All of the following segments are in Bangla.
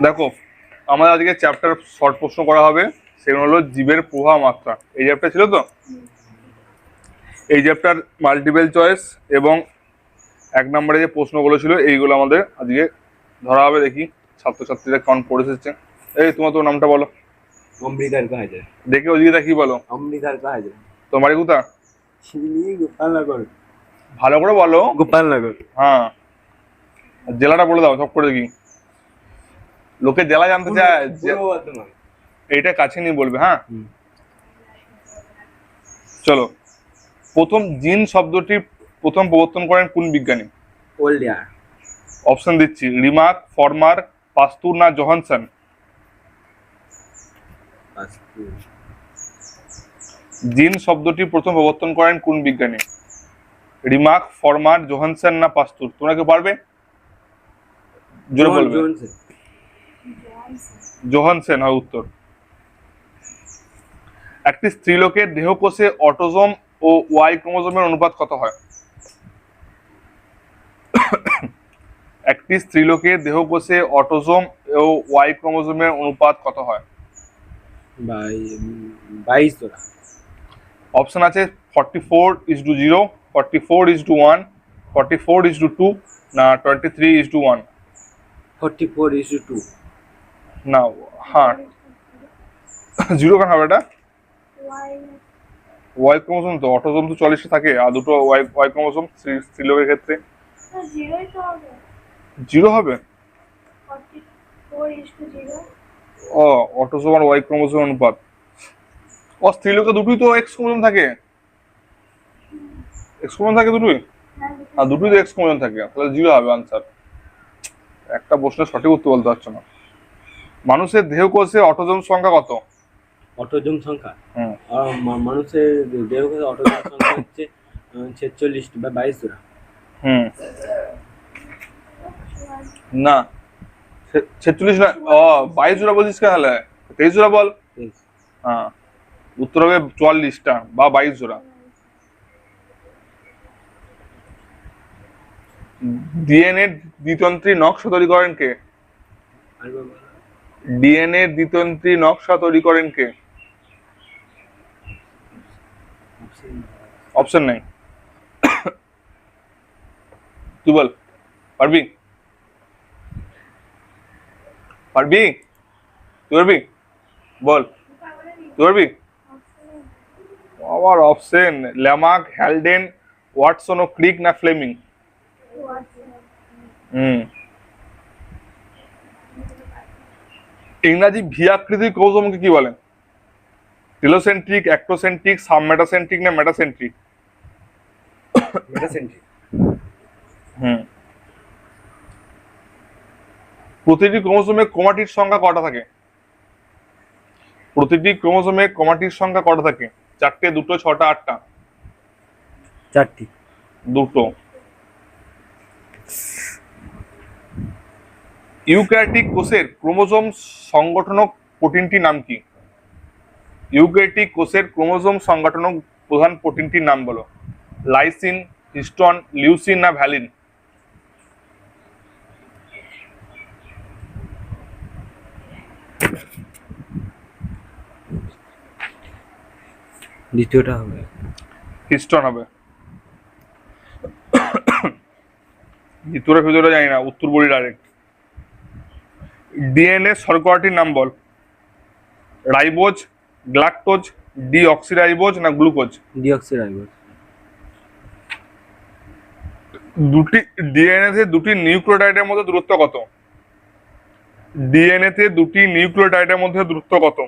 দেখো, আমাদের আজকে চ্যাপ্টার শর্ট প্রশ্ন করা হবে, সেগুলো হলো জীবের প্রবাহ মাত্রা। এই চ্যাপ্টার ছিল তো, এই চ্যাপ্টার মাল্টিপল চয়েস এবং 1 নম্বরে যে প্রশ্নগুলো ছিল এইগুলো আমাদের আজকে ধরা হবে। দেখি ছাত্রছাত্রীরা কেমন পড়ে এসেছে। এই তোমার তোর নামটা বলো। অমৃতার কাছে দেখে ওদিকে কি বলো। অমৃতার কাছে তোমার বাড়ি কোথা? গোপালনগর। ভালো করে বলো। গোপালনগর। হ্যাঁ, জেলাটা বলে দাও সব করে দেখি, লোকে জেলা জানতে চায়। এইটা কাছে নিয়ে বলবে। হ্যাঁ চলো, প্রথম জিন শব্দটি প্রথম প্রবর্তন করেন কোন বিজ্ঞানী? ওল্ডিয়ার। অপশন দিচ্ছি, রিমার্ক, ফরমার, পাস্তুর না জোহানসন? জিন শব্দটি প্রথম প্রবর্তন করেন কোন বিজ্ঞানী? রিমার্ক, ফরমার, জোহানসন না পাস্তুর? তোমরা কি পারবে? জোরে বলবে। জোহানসন হয় উত্তর। একটি স্ত্রীলোকের দেহকোষে অটোজোম ও ওয়াই ক্রোমোজোমের অনুপাত কত হয়? একটি স্ত্রীলোকের দেহকোষে অটোজোম ও ওয়াই ক্রোমোজোমের অনুপাত কত হয়? 22 জোড়া। অপশন আছে 44:0, 44:1, 44:2 না 23:1? 44:2। না, হ্যাঁ, জিরো কেন হবে এটা? ওয়াই ক্রোমোজোম তো, অটোজোম তো 40 থাকে, আর দুটো ওয়াই ক্রোমোজোম স্ত্রীলোকের ক্ষেত্রে জিরো হবে। ও, অটোজোম আর ওয়াই ক্রোমোজোম অনুপাত। ও, স্ত্রীলোকে দুটোই তো এক্স ক্রোমোজোম থাকে, এক্স ক্রোমোজোম থাকে দুটোই, আর দুটোই তো এক্স ক্রোমোজোম থাকে, তাহলে জিরো হবে আনসার। একটা প্রশ্নের সঠিক উত্তর বলতে পারছো না। মানুষের দেহকোষে অটোজোম সংখ্যা কত? অটোজোম সংখ্যা মানুষের দেহকোষে অটোজোম সংখ্যা হচ্ছে 46 বা 22 জোড়া। না, 46 না, 22 জোড়া বলছিস কেন? 23 জোড়া বল। হ্যাঁ, উত্তর হবে 44টা বা 22 জোড়া। ডিএনএ দ্বিতন্ত্রী নকশা তৈরি করেন কে? ডিএনএ দ্বিতন্ত্রী নকশা তৈরি করেন কে? অপশন নেই, তুই বল। পারবি? পারবি? তুই পারবি? বল, তুই পারবি? আবার অপশন, ল্যামার্ক, হ্যালডেন, ওয়াটসন ও ক্রিক না ফ্লেমিং? ইংরাজি ভি আকৃতির ক্রোমোজোমকে কি বলে? টেলোসেন্ট্রিক, অ্যাক্টোসেন্ট্রিক, সাবমেটাসেন্ট্রিক না মেটাসেন্ট্রিক? মেটাসেন্ট্রিক। প্রতিটি ক্রোমোজোমে ক্রোমাটিড সংখ্যা কটা থাকে? প্রতিটি ক্রোমোজোমে ক্রোমাটিড সংখ্যা কটা থাকে? 4টে, 2টো, 6টা, 8টা? 4টি। 2টো। ইউক্যারিওটিক কোষের ক্রোমোজোম সংগঠনক প্রোটিনটির নাম কি? ইউক্যারিওটিক কোষের ক্রোমোজোম সংগঠনক প্রধান প্রোটিনটির নাম বলো। লাইসিন, হিস্টোন, লিউসিন না ভ্যালিন? দ্বিতীয়টা হবে হিস্টোন হবে। দ্বিতীয়টা ভিতরে জানি না, উত্তর বলি ডাইরেক্ট। ডিএনএ শর্করাটির নাম বল। রাইবোজ, গ্লাকটোজ, ডিঅক্সিরাইবোজ না গ্লুকোজ? ডিঅক্সিরাইবোজ। দুটি ডিএনএ তে দুটি নিউক্লিওটাইডের মধ্যে দূরত্ব কত? ডিএনএ তে দুটি নিউক্লিওটাইডের মধ্যে দূরত্ব কত?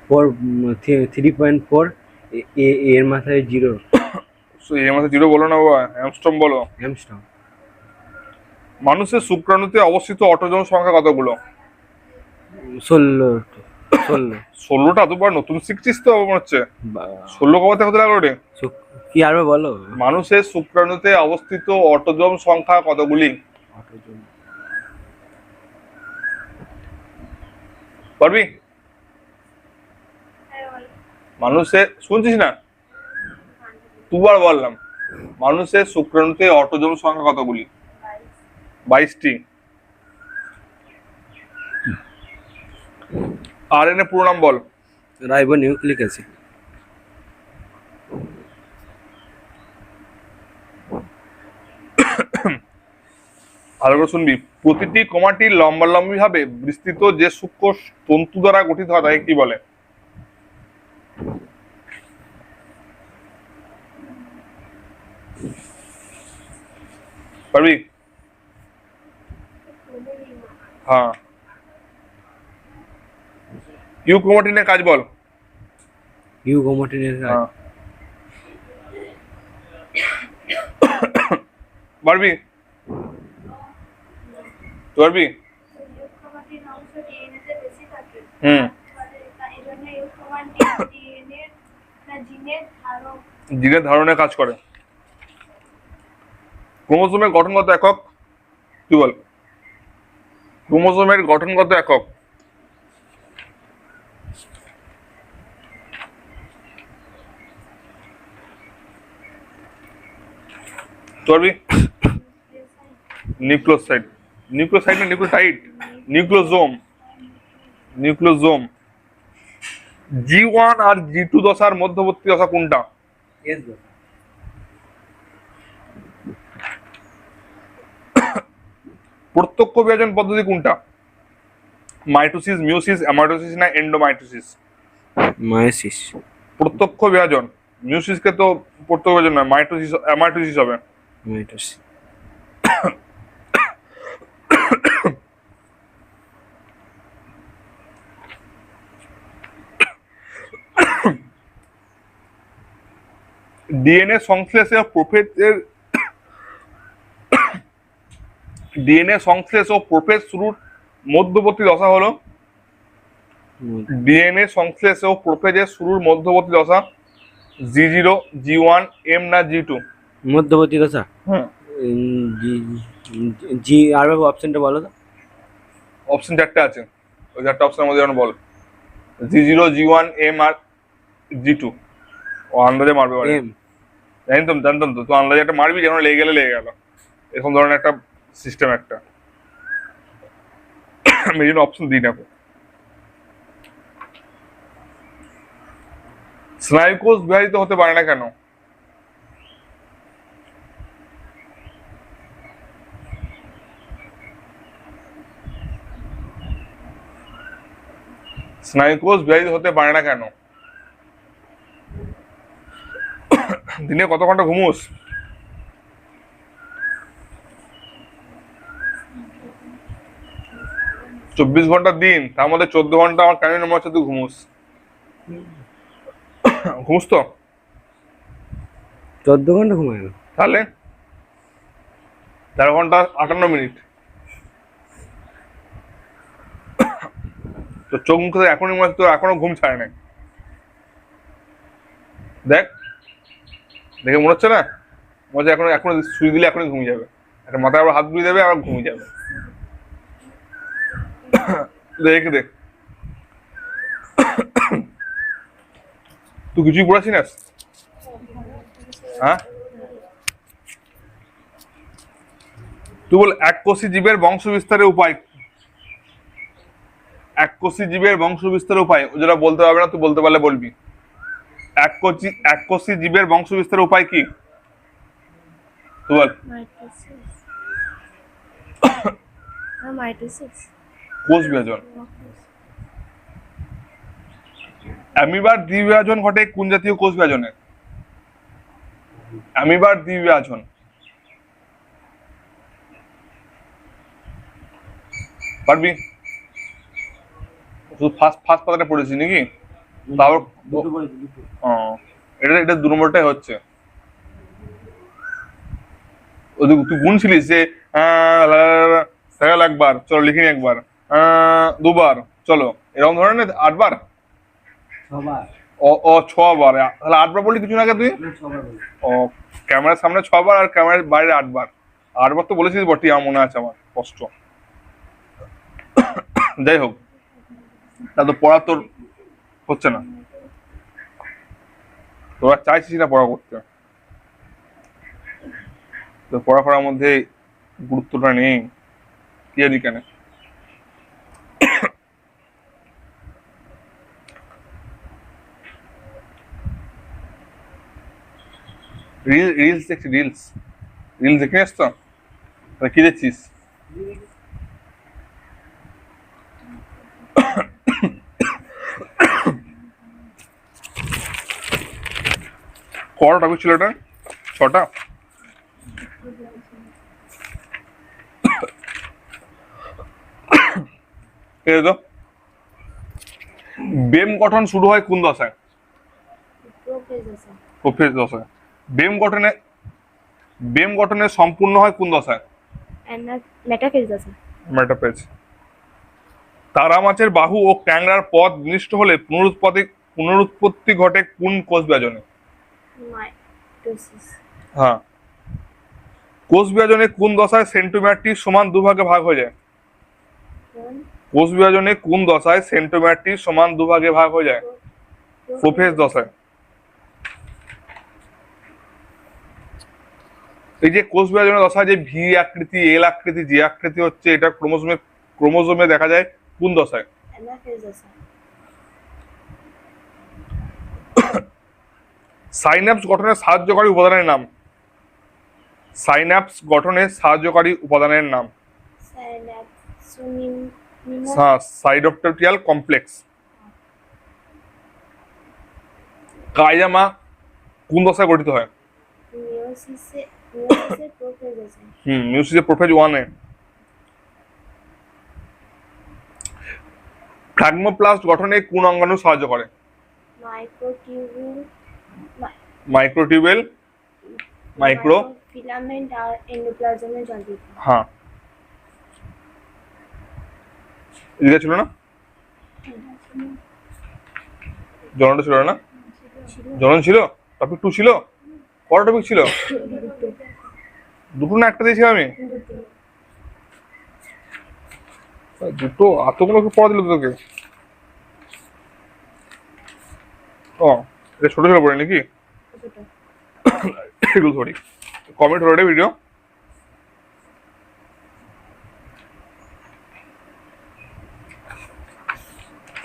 3.4। এর মাথায় 0। এর মধ্যে 0 বলো না বাবা, অ্যামস্ট্রম বলো। অ্যামস্ট্রম। মানুষের শুক্রাণুতে অবস্থিত অটোজোম সংখ্যা কতগুলো? 16। 16টা? দুবার নতুন শিখছিস তো মনে হচ্ছে। 16 কমাতে হতে লাগলো রে। কি আরো বলো। মানুষের শুক্রাণুতে অবস্থিত অটোজোম সংখ্যা কতগুলি? পারবি? মানুষের, শুনছিস না? দুবার বললাম, মানুষের শুক্রাণুতে অটোজোম সংখ্যা কতগুলি? 22টি। আরএনএ পুরো নাম বল। Ribo nucleic acid. ভালো করে শুনবি। প্রতিটি ক্রোমাটিড লম্বালম্বি ভাবে বিস্তৃত যে সূক্ষ্ম তন্তু দ্বারা গঠিত হয় তাকে কি বলে? পারবি? হ্যাঁ, ইউক্রোমাটিনের কাজ বল। ইউক্রোমাটিনের কাজ। হ্যাঁ, পারবি? পারবি? ইউক্রোমাটিন অংশ ডিএনএতে বেশি থাকে। হুম, এই জন্য ইউক্রোমাটিন ডিএনএর না জিনের ধারক। জিনের ধারণে কাজ করে। ক্রোমোসোমের গঠনগত একক কি বল? ক্রোমোসোমের গঠনগত একক। পারবি? নিউক্লিওসাইড। নিউক্লিওসাইড না নিউক্লিওটাইড? নিউক্লিওজোম। নিউক্লিওজোম। G1 আর G2 দশার মধ্যবর্তী দশা কোনটা? এস দশা। প্রত্যক্ষ বিভাজন পদ্ধতি কোনটা? মাইটোসিস, মিওসিস, অ্যামাইটোসিস না এন্ডোমাইটোসিস? মায়োসিস। প্রত্যক্ষ বিভাজন। মিওসিসকে তো প্রত্যক্ষ বিভাজন নয়, মাইটোসিস অ্যামাইটোসিস হবে। মায়োসিস। ডিএনএ সংশ্লেষে ও প্রোফেজ শুরুর মধ্যবর্তী দশা হলো? ডিএনএ সংশ্লেষ ও প্রোফেজের শুরুর মধ্যবর্তী দশা G0, G1, M না G2? মধ্যবর্তী দশা। হুম, জি। জি আর অপশনটা বলো তো। অপশন 4টে আছে, ওই 4টে অপশনের মধ্যে যেন বল। G0, G1, M আর G2। ও আন্দাজে মারবে পারে। এম। জানতাম তো, তুই আন্দাজে একটা মারবি, যেন লেগে গেলে লেগে গেল, এরকম ধরনের একটা সিস্টেম একটা। আমি এই জন্য অপশন দিই না। স্নায়ুকোষ বিভাজিত হতে পারে না কেন? স্নায়ুকোষ বিভাজিত হতে পারে না কেন? দিনে কত ঘন্টা ঘুমোস? চব্বিশ ঘন্টা দিন, তার মধ্যে 14 ঘন্টা আমার কানে মনে হচ্ছে তুই ঘুমোস। ঘুমোস তো? 14 ঘন্টা ঘুমায় না। তাহলে 13 ঘন্টা 58 মিনিট। তো চোখ মুখ থেকে এখনই মনে হচ্ছে তোর এখনো ঘুম ছাড়ে নাই। দেখ, দেখে মনে হচ্ছে না? মনে হচ্ছে এখনো শুয়ে দিলে এখনই ঘুমিয়ে যাবে। একটা মাথায় আবার হাত বুলিয়ে দেবে, আবার ঘুমিয়ে যাবে। দেখ দেখ, তুই কিছুই পড়াছিস না? হ্যাঁ, তুই বল এককোষী জীবের বংশ বিস্তারের উপায়। এককোষী জীবের বংশ বিস্তারের উপায়, যেটা বলতে পারবে না, তুই বলতে পারলে বলবি। এককোষী জীবের বংশ বিস্তারের উপায় কি? তুই বল। মাইটোসিস। কোষ বিভাজন। অ্যামিবার দ্বিবিভাজন ঘটে কোন জাতীয় কোষ বিভাজনে? অ্যামিবার দ্বিবিভাজন। পারবি? শুধু ফার্স্ট পাতাটা পড়েছি নাকি? তারপর দুটো করে দুটো। ও, এটা 2 নম্বরটাই হচ্ছে। তুই গুনছিলিস যে একবার, চলো লিখিনি একবার, দুবার, চলো এরকম ধরনের 8 বার। সবার। ও 6 বার, তাহলে 8 বার বললি কিছু না আগে তুই। সবার বলে। ও, ক্যামেরার সামনে 6 বার আর ক্যামেরার বাইরে 8 বার। 8 বার তো বলেছিস বটি, আমার মনে আছে, আমার কষ্ট। যাই হোক, তা তো পড়া তোর হচ্ছে না, তোরা চাইছিস না পড়া করতে। তো পড়ার মধ্যে গুরুত্বটা নেই, কি জানি কেন। রিলস দেখছি, রিলস দেখে আসতো, কি দেখছিস? কটা টপিক ছিল এটা? 6টা। এই তো বেম গঠন শুরু হয় কোন দশায়? প্রোফেজ দশায়। বেম গঠনে সম্পূর্ণ হয় কোন দশায়? মেটাফেজ। তারা মাছের বাহু ও ট্যাংরার পদ বিনষ্ট হলে পুনরুৎপত্তি ঘটে কোন কোষ বিভাজনে? হ্যাঁ। কোষ বিভাজনে কোন দশায় সেন্টোমিয়ারটি সমান দুভাগে ভাগ হয়ে যায়? কোষ বিভাজনে কোন দশায় সেন্টোমিয়ারটি সমান দুভাগে ভাগ হয়ে যায়? প্রোফেজ দশায়। এই যে কোষ বিভাজনের দশায় যে ভি আকৃতি, এল আকৃতি, জি আকৃতি হচ্ছে, এটা ক্রোমোজোমে দেখা যায় কোন দশায়? সাইন্যাপস গঠনে সাহায্যকারী উপাদানের নাম? সাইন্যাপস গঠনে সাহায্যকারী উপাদানের নাম? হ্যাঁ, সাইটোপ্লাজমিক কমপ্লেক্স। কাইজামা কোন দশায় গঠিত হয়? মিউসিসে প্রোফেজ 1 এ। ফ্রাগমোপ্লাস্ট গঠনে কোন অঙ্গাণু সাহায্য করে? মাইক্রোটিউবেল, ফিলামেন্ট আর এন্ডোপ্লাজমে জল দিতে। হ্যাঁ, এদিকে ছিল না? জননটা ছিল না? জনন ছিল, টপিক 2 ছিল। কটা টপিক ছিল? দুটো না একটা দিয়েছি আমি? দুটো? এতগুলো পড়া দিল তোকে? ও, এটা ছোট ছোট পড়ে নাকি? এগুলো সরি, কমেন্ট হলো ভিডিও।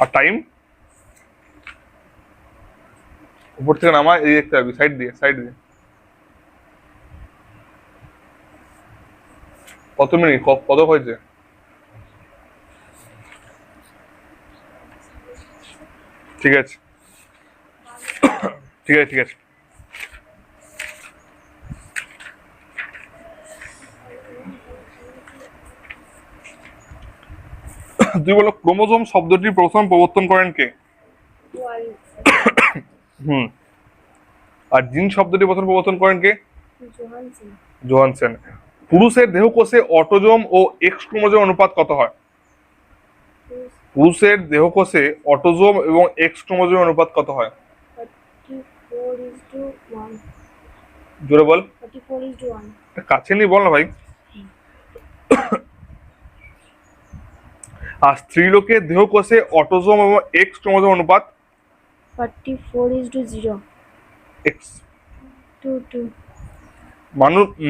আর টাইম উপর থেকে নামা, এই দেখতে পাবি, সাইড দিয়ে কত মিনিট, কত হয়েছে? ঠিক আছে, ঠিক আছে। তুই বলো, ক্রোমোজোম শব্দটি প্রথম প্রবর্তন করেন কে? হুম। আর জিন শব্দটি প্রথম প্রবর্তন করেন কে? জোহানসেন। পুরুষের দেহকোষে অটোজোম ও এক্স ক্রোমোজোম অনুপাত কত হয়? পুরুষের দেহকোষে অটোজোম এবং এক্স ক্রোমোজোম অনুপাত কত হয়? 44:1। জোরে বল। 44:1। কাছে নি বল না ভাই। আর স্ত্রীলোকের দেহকোষে অটোজোম এবং এক্স ক্রোমোজোম অনুপাত? 44:0। এক্স। 2:2।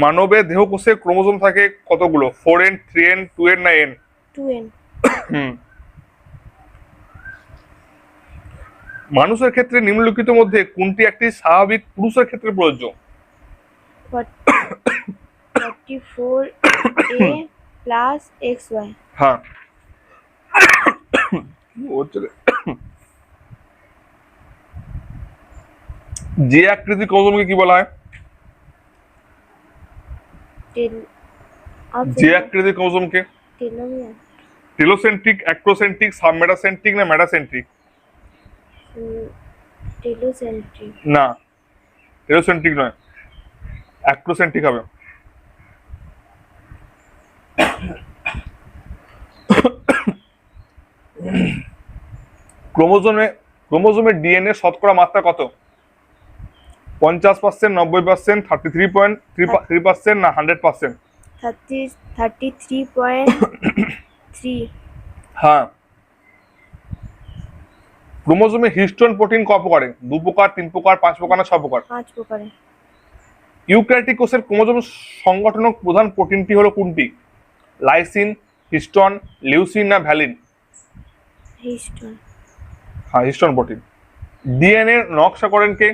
মানবের দেহকোষে ক্রোমোজোম থাকে কতগুলো? 4n, 3n, 2n না n? 2n। মানুষের ক্ষেত্রে নিম্নলিখিত মধ্যে কোনটি একটি স্বাভাবিক পুরুষের ক্ষেত্রে প্রযোজ্য? 44A plus XY। হ্যাঁ। যে আকৃতি ক্রোমোজোমকে কি বলা হয়? যে আকৃতি ক্রোমোজোমকে? টেলোমিয়ার। টেলোসেন্ট্রিক, অ্যাক্রোসেন্ট্রিক, সাবমেটাসেন্ট্রিক না মেটাসেন্ট্রিক? টেলোসেন্ট্রিক। না, টেলোসেন্ট্রিক নয়, অ্যাক্রোসেন্ট্রিক হবে। ক্রোমোজোমের ডিএনএ শতকরা মাত্রা কত? 50%, 90%, 33.3% না 100%? 33.3। হ্যাঁ। ক্রোমোজোমে হিস্টোন প্রোটিন ক প্রকারে? 2 প্রকার, 3 প্রকার, 5 প্রকার না 6 প্রকার? 5 প্রকারে। ইউক্যারিওটিক কোষের ক্রোমোজোম সংগঠনক প্রধান প্রোটিনটি হলো কোনটি? লাইসিন, হিস্টন, লিউসিন না ভ্যালিন? হিস্টোন। হ্যাঁ, হিস্টন প্রোটিন। ডিএনএ নকশা করেন কে?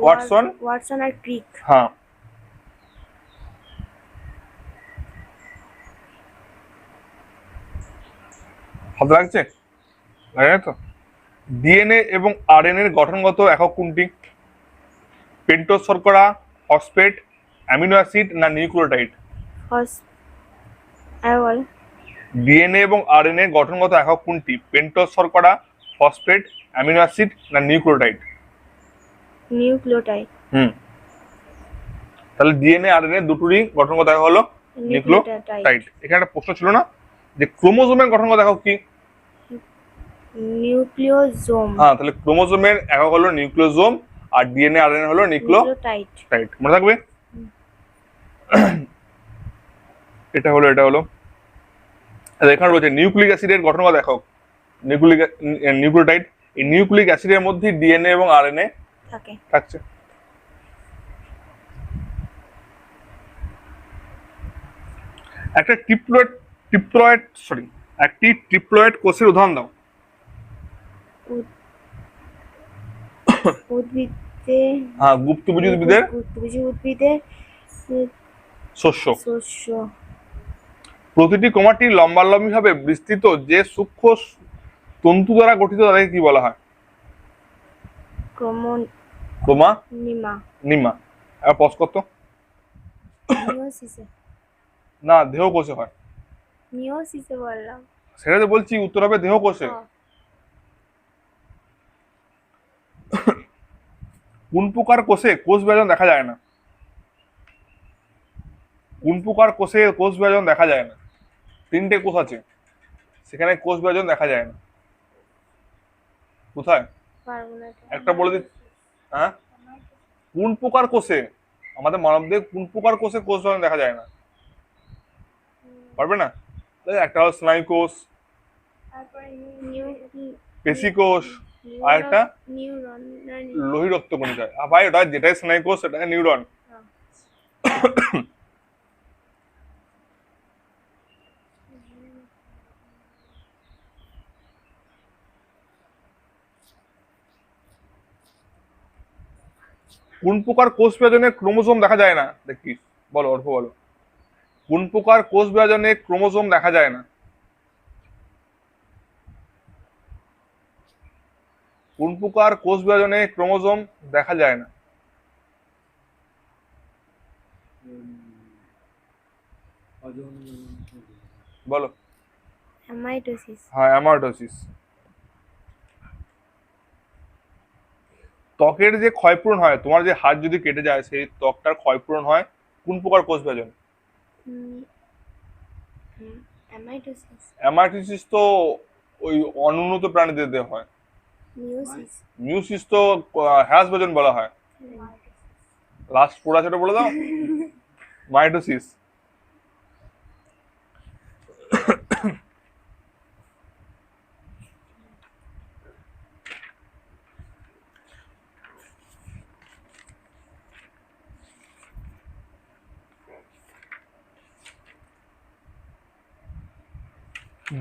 ওয়াটসন। ওয়াটসন আর ক্রিক। হ্যাঁ। হাত লাগছে? লাগে না তো? ডিএনএ এবং আরএনএ এর গঠনগত একক কোনটি? পেন্টোজ শর্করা, ফসফেট, অ্যামিনো অ্যাসিড না নিউক্লিওটাইড? বল। ডিএনএ এবং আরএনএ এর গঠনগত একক কোনটি? পেন্টোজ শর্করা, ফসফেট, অ্যামিনো অ্যাসিড না নিউক্লিওটাইড? নিউক্লিওটাইড। তাহলে ডিএনএ আরএনএ দুটোরই গঠনগত একক হলো নিউক্লিওটাইড। এখানে একটা প্রশ্ন ছিল না যে ক্রোমোজোমের গঠনগত একক কি? নিউক্লিওজোম। হ্যাঁ, তাহলে ক্রোমোজোমের একক হলো নিউক্লিওজোম আর ডিএনএ আরএনএ হলো নিউক্লিওটাইড। মনে থাকবে? এটা হলো এখানে বলছে নিউক্লিক অ্যাসিডের গঠনগত একক নিউক্লিওটাইড। এই নিউক্লিক অ্যাসিডের মধ্যে ডিএনএ এবং আরএনএ থাকছে। একটি ট্রিপ্লয়েড কোষের উদাহরণ দাও। উদ্ভিদে। হ্যাঁ, গুপ্তবীজ উদ্ভিদের শস্য। প্রতিটি ক্রোমাটিড লম্বালম্বিভাবে বিস্তৃত যে সূক্ষ্ম তন্তু দ্বারা গঠিত তাদেরকে কি বলা হয়? ক্রোমানিমা। আর পজ কত? না, দেহ কোষে হয়। সেটা তো বলছি, উত্তর হবে দেহ কোষে। কোন প্রকার কোষে কোষ বিভাজন দেখা যায় না? কোন প্রকার কোষে কোষ বিভাজন দেখা যায় না? 3টে কোষ আছে, সেখানে কোষ বিভাজন দেখা যায় না। কোথায়? একটা বলে দিচ্ছি। হ্যাঁ, কোন প্রকার কোষে, আমাদের মানবদেহ কোন প্রকার কোষে কোষ বিভাজন দেখা যায় না? পারবে না? একটা হলো স্নায়ু কোষ, পেশি কোষ, আর একটা লোহিত রক্তকণিকা। ভাই, ওটা যেটাই স্নায়ু কোষ সেটা নিউরন। কোন প্রকার কোষ বিভাজনে ক্রোমোজোম দেখা যায় না? দেখি, বলো, অর্থ বলো। কোন প্রকার কোষ বিভাজনে ক্রোমোজোম দেখা যায় না? কোন প্রকার কোষ বিভাজনে ক্রোমোজোম দেখা যায় না? বলো। অ্যামাইটোসিস। হ্যাঁ, অ্যামাইটোসিস। ত্বকের যে ক্ষয়পূরণ হয়, তোমার যে হাত যদি কেটে যায় সেই ত্বকটার ক্ষয়পূরণ হয় কোন প্রকার কোষ বিভাজন? অ্যামাইটোসিস তো ওই অনুন্নত প্রাণীদের দেহ হয়। মিউসিস তো হ্রাস বিভাজন বলা হয়। লাস্ট পড়া সেটা বলে দাও। মাইটোসিস।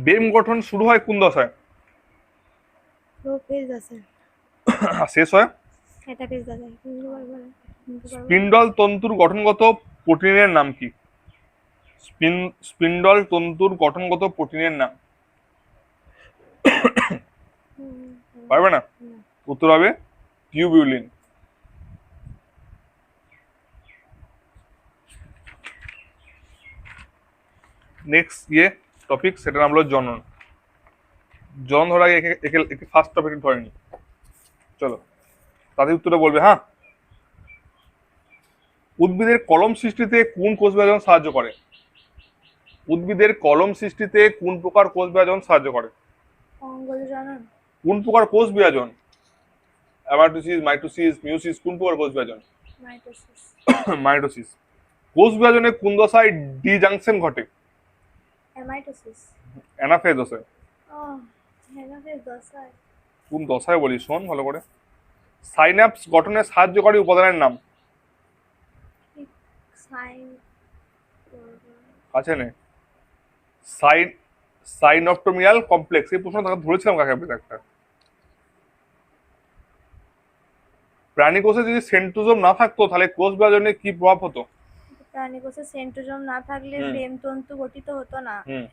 বেম গঠন শুরু হয় কোন দশায়? শেষ হয় স্পিন্ডল তন্তুর গঠনগত প্রোটিনের নাম কি? স্পিন্ডল তন্তুর গঠনগত প্রোটিনের নাম পারবে না? উত্তর হবে টিউবিউলিন। নেক্সট টপিক, সেটা নাম হলো জনন। জনন ধরার আগে একে ফার্স্ট টপিক ধরে নি। চলো, তাদের উত্তরটা বলবে। হ্যাঁ, উদ্ভিদের কলম সৃষ্টিতে কোন কোষ বিভাজন সাহায্য করে? উদ্ভিদের কলম সৃষ্টিতে কোন প্রকার কোষ বিভাজন সাহায্য করে? কোন প্রকার কোষ বিভাজন? অ্যামাইটোসিস, মাইটোসিস, মিউসিস, কোন প্রকার কোষ বিভাজন? মাইটোসিস। কোষ বিভাজনে কোন দশায় ডি জাংশন ঘটে? অ্যানাফেজ দশায়। কোন দশায় বলি, শোন ভালো করে। সাইন্যাপস গঠনে সাহায্যকারী উপাদানের নাম সাইন আছে না? সাইনপ্টোমিয়াল কমপ্লেক্স, এই প্রশ্ন ধরেছিলাম কাকে একটা। প্রাণী কোষে যদি সেন্ট্রোজোম না থাকতো তাহলে কোষ বিভাজনে কি প্রভাব হতো? প্রাণীকোষে সেন্ট্রোজোম না থাকলে হুম। প্রেমতন্তু গঠিত হতো না। হুম।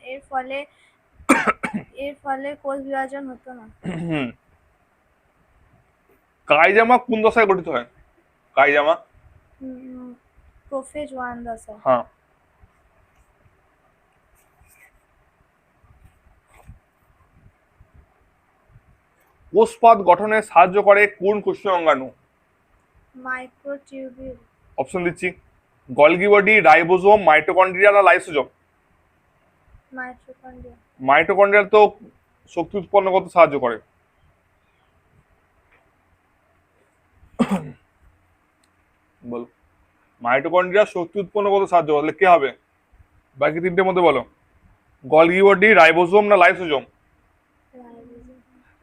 এর ফলে কোষ বিভাজন হতো না। হুম। কাইজামা কোন দশায় গঠিত হয়? কাইজামা, প্রোফেজ 1 দশা। হ্যাঁ। কোষপাত গঠনে সাহায্য করে কোন কোষীয় অঙ্গাণু? মাইক্রোটিউবিউল। অপশন দিচ্ছি, গলগি বডি, রাইবোজোম, মাইটোকন্ড্রিয়া না লাইসোজোম? মাইটোকন্ড্রিয়া। মাইটোকন্ড্রিয়া তো শক্তি উৎপন্ন করতে সাহায্য করে। বলো, মাইটোকন্ড্রিয়া শক্তি উৎপন্ন করতে সাহায্য করলে কে হবে? বাকি তিনটের মধ্যে বলো, গলগি বডি, রাইবোজোম না লাইসোজোম?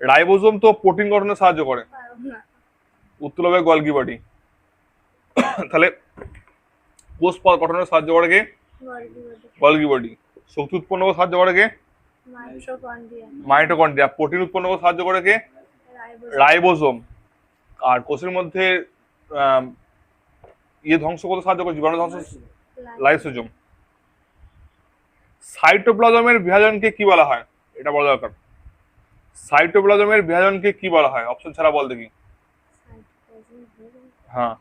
রাইবোজোম তো প্রোটিন গঠনে সাহায্য করে, উত্তর হবে গলগি বডি। তাহলে কোষপাত গঠনে সাহায্য করে কে? Golgi body. শক্তি উৎপন্ন করতে সাহায্য করে কে? মাইটোকন্ড্রিয়া। মাইটোকন্ড্রিয়া। প্রোটিন উৎপন্ন করতে সাহায্য করে কে? রাইবোজোম। আর কোষের মধ্যে ধ্বংস করতে সাহায্য করে, জীবাণু ধ্বংস, লাইসোজোম। সাইটোপ্লাজমের বিভাজনকে কি বলা হয়? এটা বলা দরকার। সাইটোপ্লাজমের বিভাজনকে কি বলা হয়? অপশন ছাড়া বল দেখি। হ্যাঁ,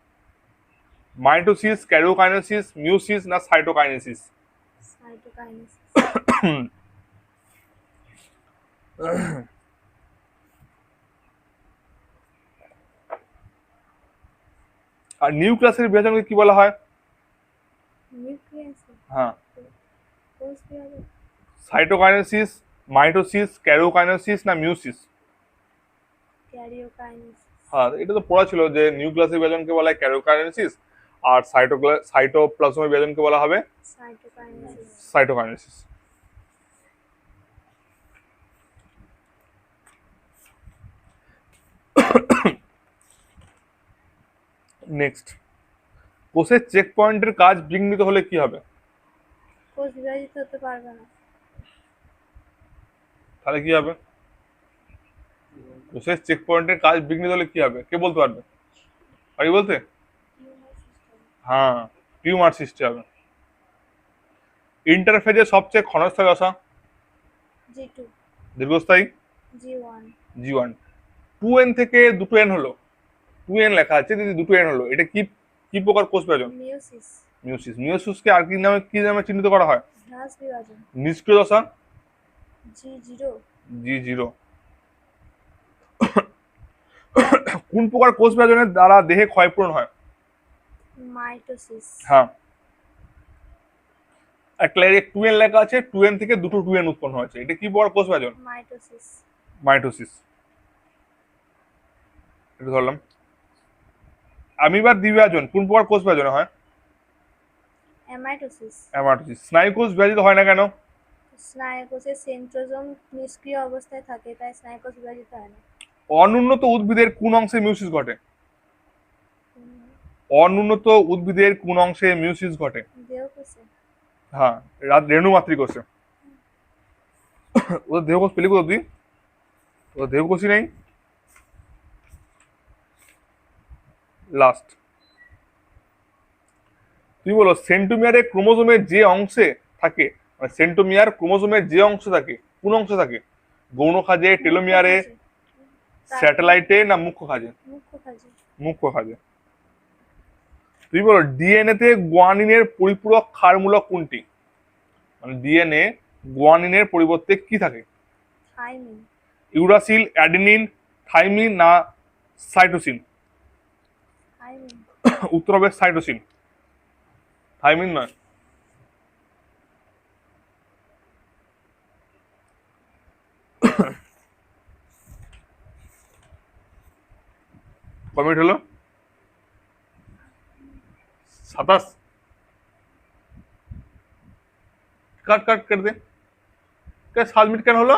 মাইটোসিস, ক্যারিওকাইনেসিস, মিউসিস না সাইটোকাইনেসিস? সাইটোকাইনেসিস। আর নিউক্লিয়াসের বিভাজনকে কি বলা হয়? নিউক্লিয়াস। হ্যাঁ, কোষ বিভাজন। সাইটোকাইনেসিস, মাইটোসিস, ক্যারিওকাইনেসিস না মিউসিস? ক্যারিওকাইনেসিস। হ্যাঁ, এটা তো পড়া ছিল যে নিউক্লিয়াসের বিভাজনকে বলা হয় ক্যারিওকাইনেসিস, আর সাইটোপ্লাজমের বিভাজনকে বলা হবে সাইটোকাইনেসিস। সাইটোকাইনেসিস। নেক্সট, কোষের চেক পয়েন্টের কাজ বিঘ্নিত হলে কি হবে? কোষ বিভাজিত হতে পারবে না। তাহলে কি হবে? কোষের চেক পয়েন্টের কাজ বিঘ্নিত হলে কি হবে? কে বলতে পারবে? পারি বলতে? হ্যাঁ, টিউমার সৃষ্টি হবে। ইন্টারফেজের সবচেয়ে ক্ষণস্থায়ী দশা? G2। দীর্ঘস্থায়ী? G1। G1। 2n থেকে দুটো n হলো, 2n লেখা আছে, যদি দুটো n হলো, এটা কি কি প্রকার কোষ বিভাজন? মিওসিস। মিওসিস। মিওসিসকে আর কি নামে চিহ্নিত করা হয়? হ্রাস বিভাজন। নিষ্ক্রিয় দশা? G0। G0। কোন প্রকার কোষ বিভাজনের দ্বারা দেহে ক্ষয়পূরণ হয়? মাইটোসিস। হ্যাঁ, একটা 2n লেখা আছে, 2n থেকে দুটো 2n উৎপন্ন হয়েছে, এটা কি প্রকার কোষ বিভাজন? মাইটোসিস। মাইটোসিস। এটা ধরলাম। অ্যামিবার দ্বিবিভাজন কোন প্রকার কোষ বিভাজনে হয়? অ্যামাইটোসিস। অ্যামাটোসিস। স্নায়ু কোষ বিভাজিত হয় না কেন? স্নায়ুকোষে সেন্ট্রোজোম নিষ্ক্রিয় অবস্থায় থাকে, তাই স্নায়ুকোষ বিভাজিত হয় না। অনুন্নত উদ্ভিদের কোন অংশে মিউসিস ঘটে? অনুন্নত উদ্ভিদের কোন অংশে মিউসিস ঘটে? দেহকোষে। হ্যাঁ, রেণু মাতৃকোষে। ওদের দেহকোষ পেলি কোথা তুই? ওদের দেহকোষই নেই। লাস্ট, তুই বলো, সেন্টোমিয়ারে ক্রোমোজোমের যে অংশে থাকে, মানে সেন্টোমিয়ার ক্রোমোজোমের যে অংশ থাকে, কোন অংশ থাকে? গৌণ খাজে, টেলোমিয়ারে, স্যাটেলাইটে না মুখ্য খাজে? মুখ্য খাজে। মুখ্য খাজে। তুই বলো, ডিএনএ তে গুয়ানিনের পরিপূরক ক্ষারমূলক কোনটি? মানে ডিএনএ গুয়ানিনের পরিবর্তে কি থাকে? থাইমিন। ইউরাসিল, অ্যাডেনিন, থাইমিন না সাইটোসিন? থাইমিন। উত্তর হবে সাইটোসিন, থাইমিন নয়। কমিট হলো 27। কাট কাট কেটে দে। 7 মিনিট কেন হলো?